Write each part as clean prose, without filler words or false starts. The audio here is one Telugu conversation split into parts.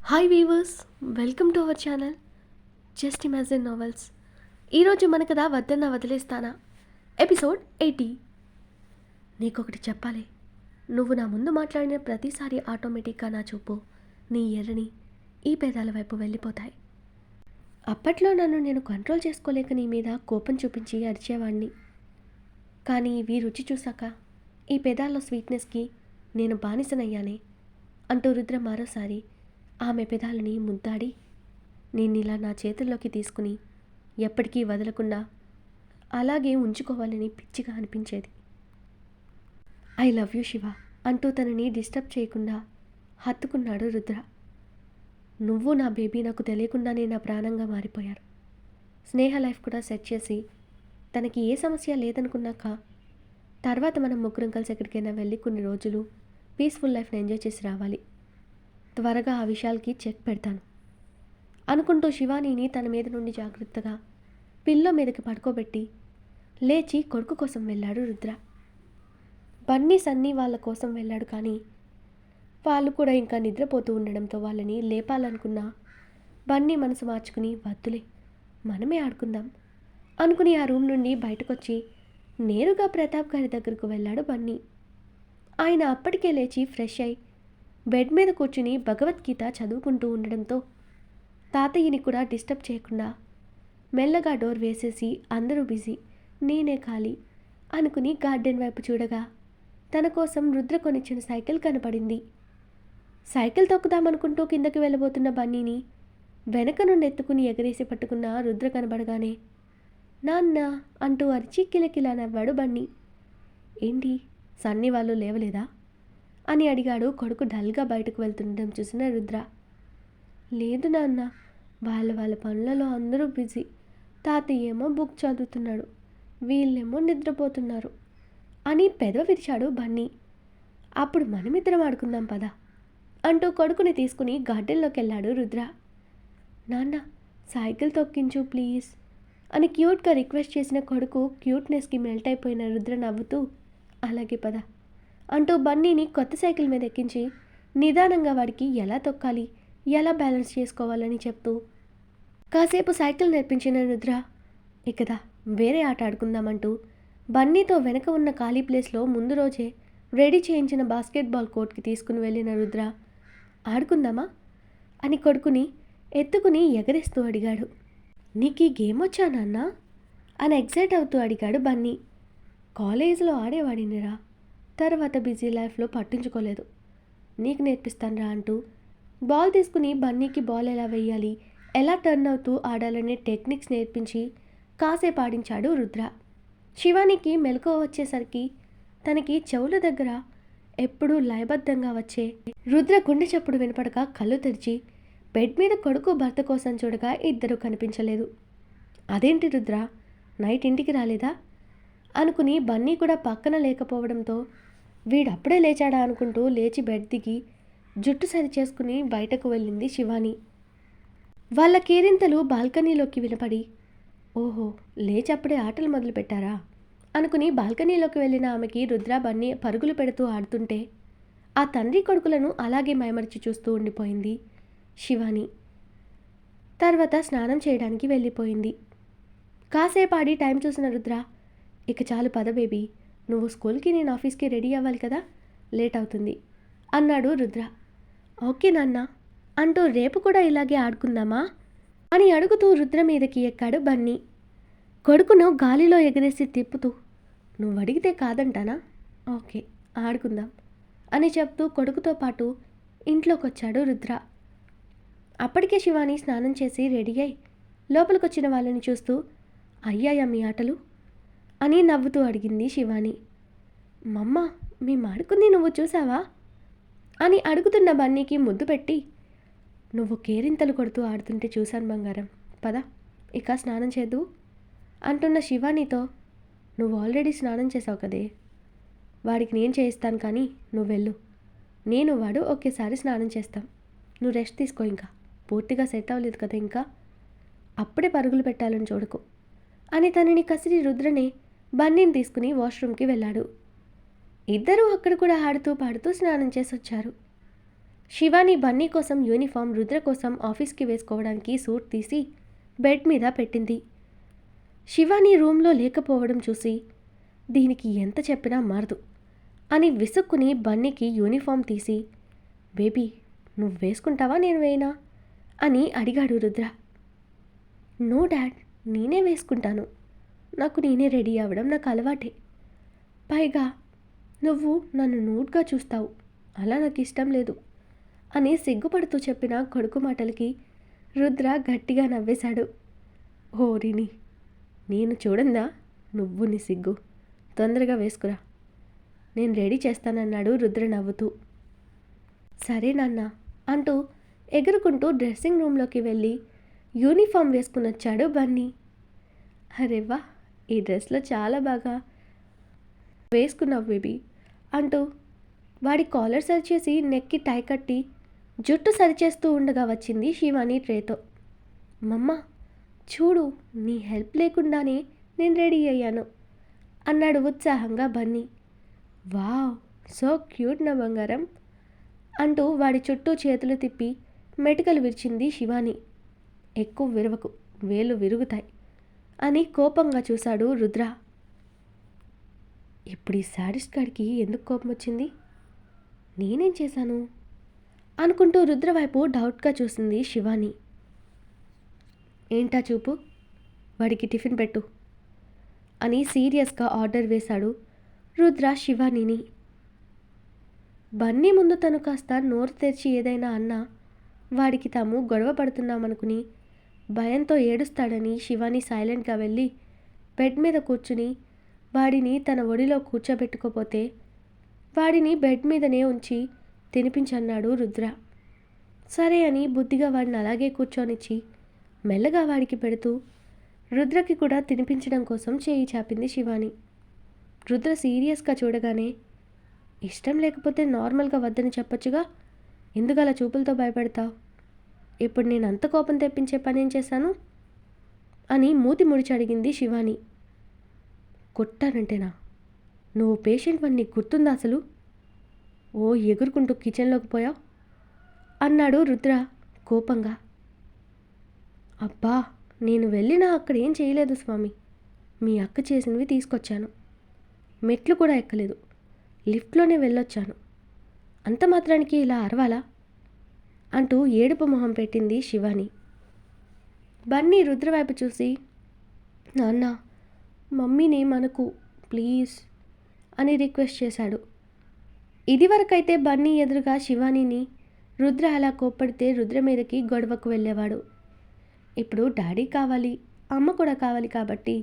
Hi weavers, welcome to our channel just imagine novels. ఈరోజు మన కథ వద్దన్న వదిలేస్తానా ఎపిసోడ్ 80. నీకొకటి చెప్పాలి, నువ్వు నా ముందు మాట్లాడిన ప్రతిసారి ఆటోమేటిక్గా నా చూపు నీ ఎర్రని ఈ పేదాల వైపు వెళ్ళిపోతాయి. అప్పట్లో నన్ను నేను కంట్రోల్ చేసుకోలేక నీ మీద కోపం చూపించి అరిచేవాడిని. కానీ ఇవి రుచి చూశాక ఈ పేదాల్లో స్వీట్నెస్కి నేను బానిసనయ్యానే అంటూ రుద్ర మరోసారి ఆమె పెదాలని ముద్దాడి నేనిలా నా చేతుల్లోకి తీసుకుని ఎప్పటికీ వదలకుండా అలాగే ఉంచుకోవాలని పిచ్చిగా అనిపించేది. ఐ లవ్ యూ శివ అంటూ తనని డిస్టర్బ్ చేయకుండా హత్తుకున్నాడు రుద్ర. నువ్వు నా బేబీ నాకు తెలియకుండానే నా ప్రాణంగా మారిపోయారు. స్నేహ లైఫ్ కూడా సెట్ చేసి తనకి ఏ సమస్య లేదనుకున్నాక తర్వాత మనం ముగ్గురం కలిసి ఎక్కడికైనా వెళ్ళి కొన్ని రోజులు పీస్ఫుల్ లైఫ్ని ఎంజాయ్ చేసి రావాలి. త్వరగా ఆ విషయాలకి చెక్ పెడతాను అనుకుంటూ శివానీని తన మీద నుండి జాగ్రత్తగా పిల్లో మీదకి పడుకోబెట్టి లేచి కొడుకు కోసం వెళ్ళాడు రుద్ర. బన్నీ సన్నీ వాళ్ళ కోసం వెళ్ళాడు. కానీ వాళ్ళు కూడా ఇంకా నిద్రపోతూ ఉండడంతో వాళ్ళని లేపాలనుకున్నా బన్నీ మనసు మార్చుకుని వద్దులే మనమే ఆడుకుందాం అనుకుని ఆ రూమ్ నుండి బయటకొచ్చి నేరుగా ప్రతాప్ గారి దగ్గరకు వెళ్ళాడు బన్నీ. ఆయన అప్పటికే లేచి ఫ్రెష్ అయి బెడ్ మీద కూర్చుని భగవద్గీత చదువుకుంటూ ఉండడంతో తాతయ్యని కూడా డిస్టర్బ్ చేయకుండా మెల్లగా డోర్ వేసేసి అందరూ బిజీ, నేనే ఖాళీ అనుకుని గార్డెన్ వైపు చూడగా తన కోసం రుద్ర కొనిచ్చిన సైకిల్ కనపడింది. సైకిల్ తొక్కుదామనుకుంటూ కిందకి వెళ్ళబోతున్న బన్నీని వెనక నుండి ఎత్తుకుని ఎగరేసి పట్టుకున్న రుద్ర కనబడగానే నాన్న అంటూ అరిచి కిలకిలా నవ్వాడు బన్నీ. ఏంటి, సన్నీ వాళ్ళు లేవలేదా అని అడిగాడు కొడుకు డల్గా బయటకు వెళ్తుండడం చూసిన రుద్ర. లేదు నాన్న, వాళ్ళ పనులలో అందరూ బిజీ. తాతయ్య ఏమో బుక్ చదువుతున్నాడు, వీళ్ళేమో నిద్రపోతున్నారు అని పెదవ విరిచాడు బన్నీ. అప్పుడు మనమిద్దరం ఆడుకుందాం పదా అంటూ కొడుకుని తీసుకుని గార్డెన్లోకి వెళ్ళాడు రుద్ర. నాన్న సైకిల్ తొక్కించు ప్లీజ్ అని క్యూట్గా రిక్వెస్ట్ చేసిన కొడుకు క్యూట్నెస్కి మెల్ట్ అయిపోయిన రుద్ర నవ్వుతూ అలాగే పద అంటూ బన్నీని కొత్త సైకిల్ మీద ఎక్కించి నిదానంగా వాడికి ఎలా తొక్కాలి, ఎలా బ్యాలెన్స్ చేసుకోవాలని చెప్తూ కాసేపు సైకిల్ నేర్పించిన రుద్ర ఇకదా వేరే ఆట ఆడుకుందామంటూ బన్నీతో వెనక ఉన్న ఖాళీ ప్లేస్లో ముందు రోజే రెడీ చేయించిన బాస్కెట్బాల్ కోర్ట్కి తీసుకుని వెళ్ళిన రుద్ర ఆడుకుందామా అని కొడుకుని ఎత్తుకుని ఎగరేస్తూ అడిగాడు. నీకు ఈ గేమ్ వచ్చా నాన్న అని ఎగ్జైట్ అవుతూ అడిగాడు బన్నీ. కాలేజీలో ఆడేవాడినిరా, తర్వాత బిజీ లైఫ్లో పట్టించుకోలేదు, నీకు నేర్పిస్తానురా అంటూ బాల్ తీసుకుని బన్నీకి బాల్ ఎలా వేయాలి, ఎలా టర్న్ అవుతూ ఆడాలనే టెక్నిక్స్ నేర్పించి కాసేపు ఆడించాడు రుద్ర. శివానికి మెలకువ వచ్చేసరికి తనకి చెవుల దగ్గర ఎప్పుడూ లయబద్ధంగా వచ్చే రుద్ర గుండె చప్పుడు వినపడక కళ్ళు తెరిచి బెడ్ మీద కొడుకు భర్త కోసం చూడగా ఇద్దరు కనిపించలేదు. అదేంటి రుద్ర, నైట్ ఇంటికి రాలేదా అనుకుని బన్నీ కూడా పక్కన లేకపోవడంతో వీడప్పుడే లేచాడా అనుకుంటూ లేచి బెడ్ దిగి జుట్టు సరి చేసుకుని బయటకు వెళ్ళింది శివాని. వాళ్ళ కేరింతలు బాల్కనీలోకి వినపడి ఓహో లేచప్పుడే ఆటలు మొదలుపెట్టారా అనుకుని బాల్కనీలోకి వెళ్ళిన ఆమెకి రుద్ర బన్నీ పరుగులు పెడుతూ ఆడుతుంటే ఆ తండ్రి కొడుకులను అలాగే మైమరిచి చూస్తూ ఉండిపోయింది శివాని. తర్వాత స్నానం చేయడానికి వెళ్ళిపోయింది. కాసేపు ఆడి టైం చూసిన రుద్ర ఇక చాలు పద బేబీ, నువ్వు స్కూల్కి నేను ఆఫీస్కి రెడీ అవ్వాలి కదా, లేట్ అవుతుంది అన్నాడు రుద్ర. ఓకే నాన్న అంటూ రేపు కూడా ఇలాగే ఆడుకుందామా అని అడుగుతూ రుద్ర మీదకి ఎక్కాడు బన్నీ. కొడుకును గాలిలో ఎగరేసి తిప్పుతూ నువ్వు అడిగితే కాదంటానా, ఓకే ఆడుకుందాం అని చెప్తూ కొడుకుతో పాటు ఇంట్లోకి వచ్చాడు రుద్ర. అప్పటికే శివాని స్నానం చేసి రెడీ అయి లోపలికొచ్చిన వాళ్ళని చూస్తూ అయ్యాయా మీ ఆటలు అని నవ్వుతూ అడిగింది శివాని. మమ్మ మేము ఆడుకుంది నువ్వు చూసావా అని అడుగుతున్న బన్నీకి ముద్దు పెట్టి నువ్వు కేరింతలు కొడుతూ ఆడుతుంటే చూశాను బంగారం, పద ఇక స్నానం చేద్దు అంటున్న శివానీతో నువ్వు ఆల్రెడీ స్నానం చేసావు కదే, వాడికి నేను చేయిస్తాను కానీ నువ్వు వెళ్ళు, నేను వాడు ఒకేసారి స్నానం చేస్తాం, నువ్వు రెస్ట్ తీసుకో, ఇంకా పూర్తిగా సెట్ అవ్వలేదు కదా, ఇంకా అప్పుడే పరుగులు పెట్టాలని చూడకు అని తనని కసిరి రుద్రనే బన్నీని తీసుకుని వాష్రూమ్కి వెళ్ళాడు. ఇద్దరూ అక్కడ కూడా ఆడుతూ పాడుతూ స్నానం చేసి వచ్చారు. శివాని బన్నీ కోసం యూనిఫామ్, రుద్ర కోసం ఆఫీస్కి వేసుకోవడానికి సూట్ తీసి బెడ్ మీద పెట్టింది. శివాని రూమ్లో లేకపోవడం చూసి దీనికి ఎంత చెప్పినా మారదు అని విసుక్కుని బన్నీకి యూనిఫామ్ తీసి, బేబీ నువ్వు వేసుకుంటావా నేను వేయనా అని అడిగాడు రుద్ర. నో డాడ్, నేనే వేసుకుంటాను. నాకు నేనే రెడీ అవ్వడం నాకు అలవాటే. పైగా నువ్వు నన్ను నూడ్గా చూస్తావు, అలా నాకు ఇష్టం లేదు అని సిగ్గుపడుతూ చెప్పిన కొడుకు మాటలకి రుద్ర గట్టిగా నవ్వేశాడు. ఓరిని, నేను చూడందా నువ్వు నీ సిగ్గు, తొందరగా వేసుకురా, నేను రెడీ చేస్తానన్నాడు రుద్ర నవ్వుతూ. సరే నాన్న అంటూ ఎగురుకుంటూ డ్రెస్సింగ్ రూమ్లోకి వెళ్ళి యూనిఫామ్ వేసుకుని వచ్చాడు బన్నీ. అరేవా, ఈ డ్రెస్లో చాలా బాగా వేసుకున్నావు బేబీ అంటూ వాడి కాలర్ సరిచేసి నెక్కి టై కట్టి జుట్టు సరిచేస్తూ ఉండగా వచ్చింది శివాని ట్రేతో. మమ్మ చూడు, నీ హెల్ప్ లేకుండానే నేను రెడీ అయ్యాను అన్నాడు ఉత్సాహంగా బన్నీ. వావ్, సో క్యూట్ నా బంగారం అంటూ వాడి చుట్టూ చేతులు తిప్పి మెటికలు విరిచింది శివాని. ఎక్కువ విరవకు, వేలు విరుగుతాయి అని కోపంగా చూశాడు రుద్ర. ఇప్పుడు ఈ శాడిస్ట్ గాడికి ఎందుకు కోపం వచ్చింది? నేనేం చేశాను అనుకుంటూ రుద్ర వైపు డౌట్గా చూసింది శివాని. ఏంటా చూపు, వాడికి టిఫిన్ పెట్టు అని సీరియస్గా ఆర్డర్ వేశాడు రుద్ర శివానీని. బన్నీ ముందు తను కాస్త నోరు తెరిచి ఏదైనా అన్నా వాడికి తాము గొడవ పడుతున్నామనుకుని భయంతో ఏడుస్తాడని శివాని సైలెంట్గా వెళ్ళి బెడ్ మీద కూర్చుని వాడిని తన ఒడిలో కూర్చోబెట్టుకోపోతే వాడిని బెడ్ మీదనే ఉంచి తినిపించన్నాడు రుద్ర. సరే అని బుద్ధిగా వాడిని అలాగే కూర్చొనిచ్చి మెల్లగా వాడికి పెడుతూ రుద్రకి కూడా తినిపించడం కోసం చేయి చాపింది శివాని. రుద్ర సీరియస్గా చూడగానే, ఇష్టం లేకపోతే నార్మల్గా వద్దని చెప్పొచ్చుగా, ఎందుకు అలా చూపులతో భయపెడతావు? ఇప్పుడు నేను అంత కోపం తెప్పించే పని ఏం చేశాను అని మూతి ముడిచి అడిగింది శివాని. కొట్టానంటేనా? నువ్వు పేషెంట్ వని నీకు గుర్తుందా అసలు? ఓ ఎగురుకుంటూ కిచెన్లోకి పోయావు అన్నాడు రుద్ర కోపంగా. అబ్బా, నేను వెళ్ళినా అక్కడ ఏం చేయలేదు స్వామి, మీ అక్క చేసినవి తీసుకొచ్చాను. మెట్లు కూడా ఎక్కలేదు, లిఫ్ట్లోనే వెళ్ళొచ్చాను. అంత మాత్రానికి ఇలా అరవాలా అంటూ ఏడుపు మొహం పెట్టింది శివాని. బన్నీ రుద్ర వైపు చూసి, నాన్న మమ్మీని మనకు ప్లీజ్ అని రిక్వెస్ట్ చేశాడు. ఇదివరకైతే బన్నీ ఎదురుగా శివానీని రుద్ర అలా కోప్పడితే రుద్ర మీదకి గొడవకు వెళ్ళేవాడు. ఇప్పుడు డాడీ కావాలి, అమ్మ కూడా కావాలి కాబట్టి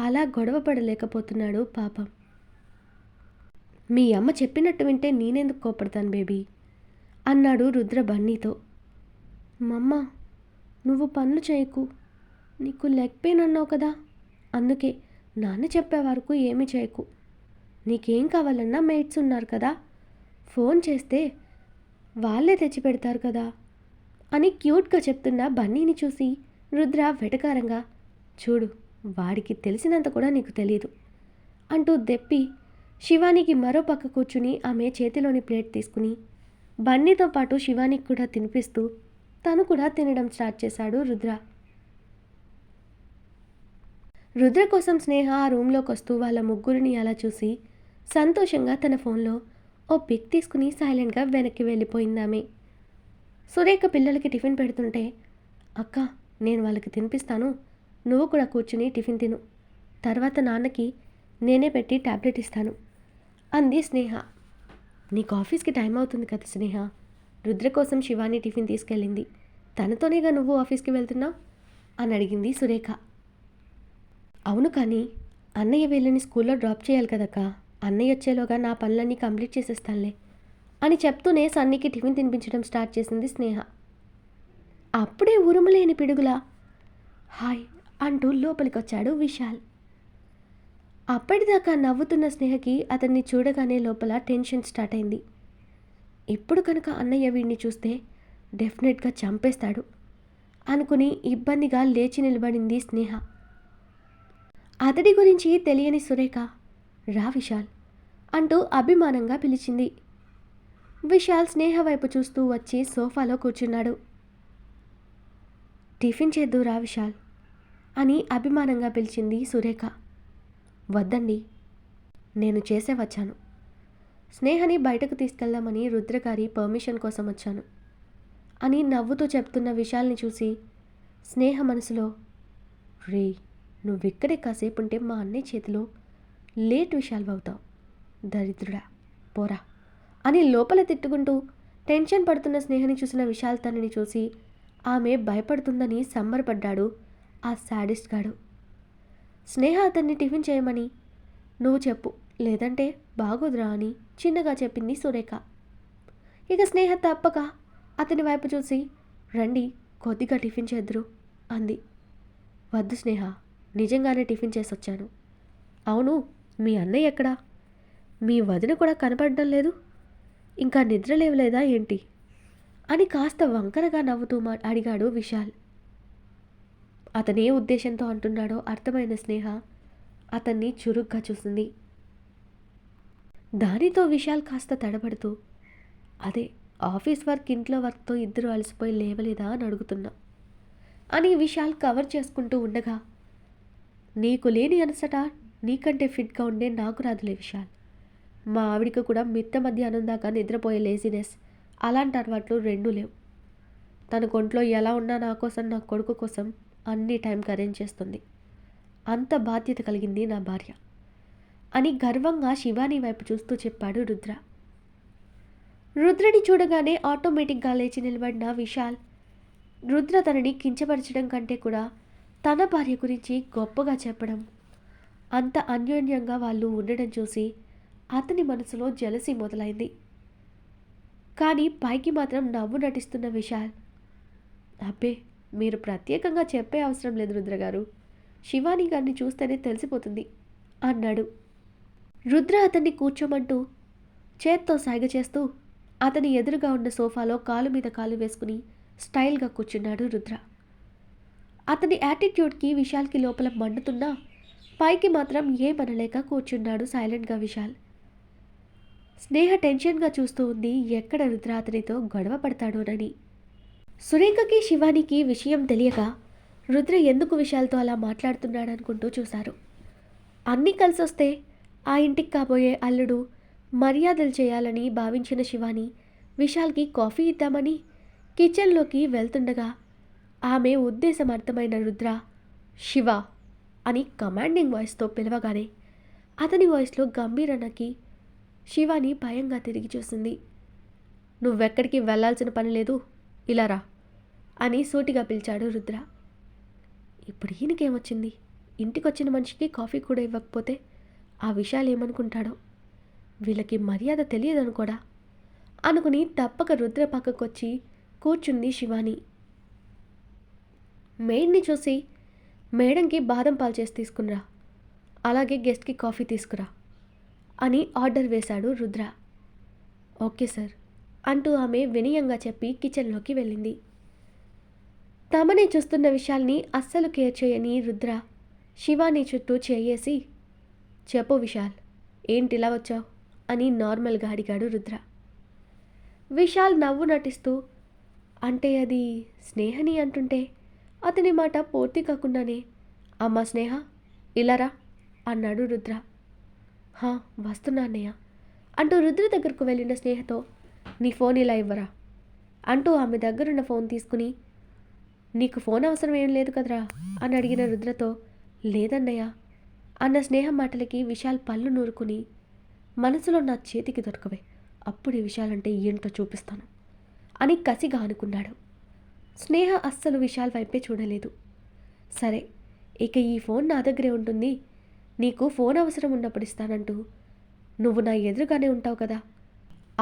అలా గొడవ పడలేకపోతున్నాడు పాపం. మీ అమ్మ చెప్పినట్టు వింటే నేనెందుకు కోపడతాను బేబీ అన్నాడు రుద్ర బన్నీతో. మమ్మ నువ్వు పనులు చేయకు, నీకు లెగ్ పెయిన్ అన్నావు కదా, అందుకే నాన్న చెప్పే వరకు ఏమీ చేయకు. నీకేం కావాలన్నా మేట్స్ ఉన్నారు కదా, ఫోన్ చేస్తే వాళ్ళే తెచ్చి పెడతారు కదా అని క్యూట్గా చెప్తున్న బన్నీని చూసి రుద్ర వెటకారంగా, చూడు వాడికి తెలిసినంత కూడా నీకు తెలియదు అంటూ దెప్పి శివానికి మరో పక్క కూర్చుని ఆమె చేతిలోని ప్లేట్ తీసుకుని బన్నీతో పాటు శివానికి కూడా తినిపిస్తూ తను కూడా తినడం స్టార్ట్ చేశాడు రుద్ర. రుద్ర కోసం స్నేహ ఆ రూమ్లోకి వస్తూ వాళ్ళ ముగ్గురిని అలా చూసి సంతోషంగా తన ఫోన్లో ఓ పిక్ తీసుకుని సైలెంట్గా వెనక్కి వెళ్ళిపోయిందామె. సురేఖ పిల్లలకి టిఫిన్ పెడుతుంటే, అక్క నేను వాళ్ళకి తినిపిస్తాను, నువ్వు కూడా కూర్చుని టిఫిన్ తిను, తర్వాత నాన్నకి నేనే పెట్టి టాబ్లెట్ ఇస్తాను అంది స్నేహ. నీకు ఆఫీస్కి టైం అవుతుంది కదా స్నేహ, రుద్ర కోసం శివాని టిఫిన్ తీసుకెళ్ళింది, తనతోనేగా నువ్వు ఆఫీస్కి వెళ్తున్నావు అని అడిగింది సురేఖ. అవును, కానీ అన్నయ్య వీళ్ళని స్కూల్లో డ్రాప్ చేయాలి కదక్క, అన్నయ్య వచ్చేలోగా నా పనులన్నీ కంప్లీట్ చేసేస్తానులే అని చెప్తూనే సన్నీకి టిఫిన్ తినిపించడం స్టార్ట్ చేసింది స్నేహ. అప్పుడే ఉరుములేని పిడుగులా హాయ్ అంటూ లోపలికొచ్చాడు విశాల్. అప్పటిదాకా నవ్వుతున్న స్నేహకి అతన్ని చూడగానే లోపల టెన్షన్ స్టార్ట్ అయింది. ఇప్పుడు కనుక అన్నయ్య వీడిని చూస్తే డెఫినెట్గా చంపేస్తాడు అనుకుని ఇబ్బందిగా లేచి నిలబడింది స్నేహ. అతడి గురించి తెలియని సురేఖ, రా విశాల్ అంటూ అభిమానంగా పిలిచింది. విశాల్ స్నేహ వైపు చూస్తూ వచ్చి సోఫాలో కూర్చున్నాడు. టిఫిన్ చేద్దురా విశాల్ అని అభిమానంగా పిలిచింది సురేఖ. వద్దండి, నేను చేసే వచ్చాను. స్నేహని బయటకు తీసుకెళ్దామని రుద్రగారి పర్మిషన్ కోసం వచ్చాను అని నవ్వుతూ చెప్తున్న విశాల్ని చూసి స్నేహ మనసులో, రే, నువ్విక్కడే కాసేపుంటే మా అన్నయ్య చేతిలో లేట్ విషయాలు అవుతావు, దరిద్రుడా, పోరా అని లోపల తిట్టుకుంటూ టెన్షన్ పడుతున్న స్నేహని చూసిన విశాల్ తనని చూసి ఆమె భయపడుతుందని సంబరపడ్డాడు ఆ శాడిస్ట్ గాడు. స్నేహ అతన్ని టిఫిన్ చేయమని నువ్వు చెప్పు, లేదంటే బాగోదురా అని చిన్నగా చెప్పింది సురేఖ. ఇక స్నేహ తప్పక అతని వైపు చూసి రండి కొద్దిగా టిఫిన్ చేద్దురు అంది. వద్దు స్నేహ, నిజంగానే టిఫిన్ చేసొచ్చాను. అవును, మీ అన్నయ్య ఎక్కడా? మీ వదిన కూడా కనపడడం లేదు, ఇంకా నిద్ర లేవలేదా ఏంటి అని కాస్త వంకరగా నవ్వుతూ అడిగాడు విశాల్. అతనే ఉద్దేశంతో అంటున్నాడో అర్థమైన స్నేహ అతన్ని చురుగ్గా చూసింది. దానితో విశాల్ కాస్త తడబడుతూ, అదే ఆఫీస్ వర్క్ ఇంట్లో వర్క్తో ఇద్దరు అలసిపోయి లేవలేదా అని అడుగుతున్నా అని విశాల్ కవర్ చేసుకుంటూ ఉండగా, నీకు లేని అలసట నీకంటే ఫిట్గా ఉండే నాకు రాదులే విశాల్. మా ఆవిడికి కూడా మిట్ట మధ్యాహ్నం దాకా నిద్రపోయే లేజినెస్ అలాంటి అలవాట్లు రెండూ లేవు. తన కొంట్లో ఎలా ఉన్నా నా కోసం, నా కొడుకు కోసం అన్ని టైంకి అరేంజ్ చేస్తుంది. అంత బాధ్యత కలిగింది నా భార్య అని గర్వంగా శివాని వైపు చూస్తూ చెప్పాడు రుద్ర. రుద్రని చూడగానే ఆటోమేటిక్గా లేచి నిలబడిన విశాల్ రుద్ర తనని కించపరచడం కంటే కూడా తన భార్య గురించి గొప్పగా చెప్పడం, అంత అన్యోన్యంగా వాళ్ళు ఉండడం చూసి అతని మనసులో జలసి మొదలైంది. కానీ పైకి మాత్రం నవ్వు నటిస్తున్న విశాల్, అబ్బే, మీరు ప్రత్యేకంగా చెప్పే అవసరం లేదు రుద్రగారు, శివాని గారిని చూస్తేనే తెలిసిపోతుంది అన్నాడు. రుద్ర అతన్ని కూర్చోమంటూ చేత్తో సైగ చేస్తూ అతని ఎదురుగా ఉన్న సోఫాలో కాలు మీద కాలు వేసుకుని స్టైల్గా కూర్చున్నాడు రుద్ర. అతని యాటిట్యూడ్కి విశాల్కి లోపల మండుతున్నా పైకి మాత్రం ఏమనలేక కూర్చున్నాడు సైలెంట్గా విశాల్. స్నేహ టెన్షన్గా చూస్తూ ఉంది ఎక్కడ రుద్ర అతనితో గొడవ పడతాడోనని. సురేఖకి శివానికి విషయం తెలియక రుద్ర ఎందుకు విశాల్తో అలా మాట్లాడుతున్నాడనుకుంటూ చూశారు. అన్నీ కలిసొస్తే ఆ ఇంటికి కాబోయే అల్లుడు మర్యాదలు చేయాలని భావించిన శివాని విశాల్కి కాఫీ ఇద్దామని కిచెన్లోకి వెళ్తుండగా ఆమె ఉద్దేశం అర్థమైన రుద్ర శివ అని కమాండింగ్ వాయిస్తో పిలవగానే అతని వాయిస్లో గంభీరనకి శివాని భయంగా తిరిగి చూసింది. నువ్వెక్కడికి వెళ్లాల్సిన పని లేదు, ఇలా రా అని సూటిగా పిలిచాడు రుద్ర. ఇప్పుడు ఈయనకేమొచ్చింది, ఇంటికొచ్చిన మనిషికి కాఫీ కూడా ఇవ్వకపోతే ఆ విషయాలు ఏమనుకుంటాడో, వీళ్ళకి మర్యాద తెలియదనుకోడా అనుకుని తప్పక రుద్ర పక్కకొచ్చి కూర్చుంది శివాని. మెయిడ్ని చూసి మేడంకి బాదం పాలు చేసి తీసుకునిరా, అలాగే గెస్ట్కి కాఫీ తీసుకురా అని ఆర్డర్ వేశాడు రుద్ర. ఓకే సార్ అంటూ ఆమె వినయంగా చెప్పి కిచెన్లోకి వెళ్ళింది. తమనే చూస్తున్న విశాల్ని అస్సలు కేర్ చేయని రుద్ర శివాని చుట్టూ చేయేసి, చెప్పు విశాల్, ఏంటిలా వచ్చావు అని నార్మల్గా అడిగాడు రుద్ర. విశాల్ నవ్వు నటిస్తూ, అంటే అది స్నేహని అంటుంటే అతని మాట పూర్తి కాకుండానే, అమ్మా స్నేహ ఇలారా అన్నాడు రుద్ర. హా, వస్తున్నా అన్నయ్య అంటూ రుద్ర దగ్గరకు వెళ్ళిన స్నేహతో, నీ ఫోన్ ఇలా ఇవ్వరా అంటూ ఆమె దగ్గరున్న ఫోన్ తీసుకుని, నీకు ఫోన్ అవసరం ఏం లేదు కదరా అని అడిగిన రుద్రతో, లేదన్నయ్య అన్న స్నేహ మాటలకి విశాల్ పళ్ళు నూరుకుని, మనసులో నా చేతికి దొరకవే, అప్పుడు ఈ విశాలంటే ఏంటో చూపిస్తాను అని కసిగా అనుకున్నాడు. స్నేహ అస్సలు విశాల్ వైపే చూడలేదు. సరే, ఇక ఈ ఫోన్ నా దగ్గరే ఉంటుంది, నీకు ఫోన్ అవసరం ఉన్నప్పుడు ఇస్తానంటూ నువ్వు నా ఎదురుగానే ఉంటావు కదా,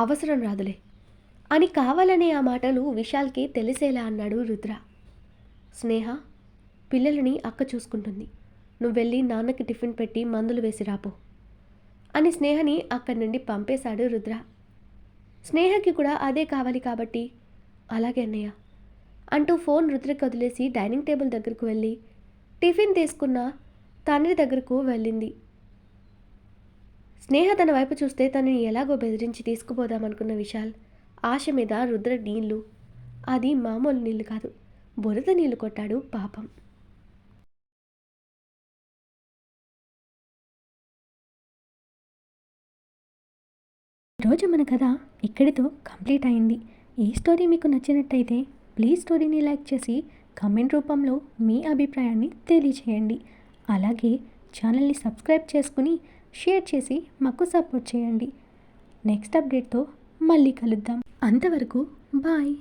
అవసరం రాదులే అని కావాలనే ఆ మాటలు విశాల్కి తెలిసేలా అన్నాడు రుద్ర. స్నేహ, పిల్లలని అక్క చూసుకుంటుంది, నువ్వు వెళ్ళి నాన్నకి టిఫిన్ పెట్టి మందులు వేసి రాపో అని స్నేహని అక్కడి నుండి పంపేశాడు రుద్ర. స్నేహకి కూడా అదే కావాలి కాబట్టి, అలాగే అన్నయ్య అంటూ ఫోన్ రుద్రకి వదిలేసి డైనింగ్ టేబుల్ దగ్గరకు వెళ్ళి టిఫిన్ తీసుకున్న తండ్రి దగ్గరకు వెళ్ళింది. స్నేహ తన వైపు చూస్తే తనని ఎలాగో బెదిరించి తీసుకుపోదామనుకున్న విశాల్ ఆశ మీద రుద్ర నీళ్లు. అది మామూలు నీళ్లు కాదు, బురద నీళ్లు కొట్టాడు పాపం. ఈరోజు మన కథ ఇక్కడితో కంప్లీట్ అయింది. ఈ స్టోరీ మీకు నచ్చినట్టయితే ప్లీజ్ స్టోరీని లైక్ చేసి కామెంట్ రూపంలో మీ అభిప్రాయాన్ని తెలియచేయండి. అలాగే ఛానల్ని సబ్స్క్రైబ్ చేసుకుని షేర్ చేసి మాకు సపోర్ట్ చేయండి. నెక్స్ట్ అప్డేట్తో మళ్ళీ కలుద్దాం. అంతవరకు బాయ్.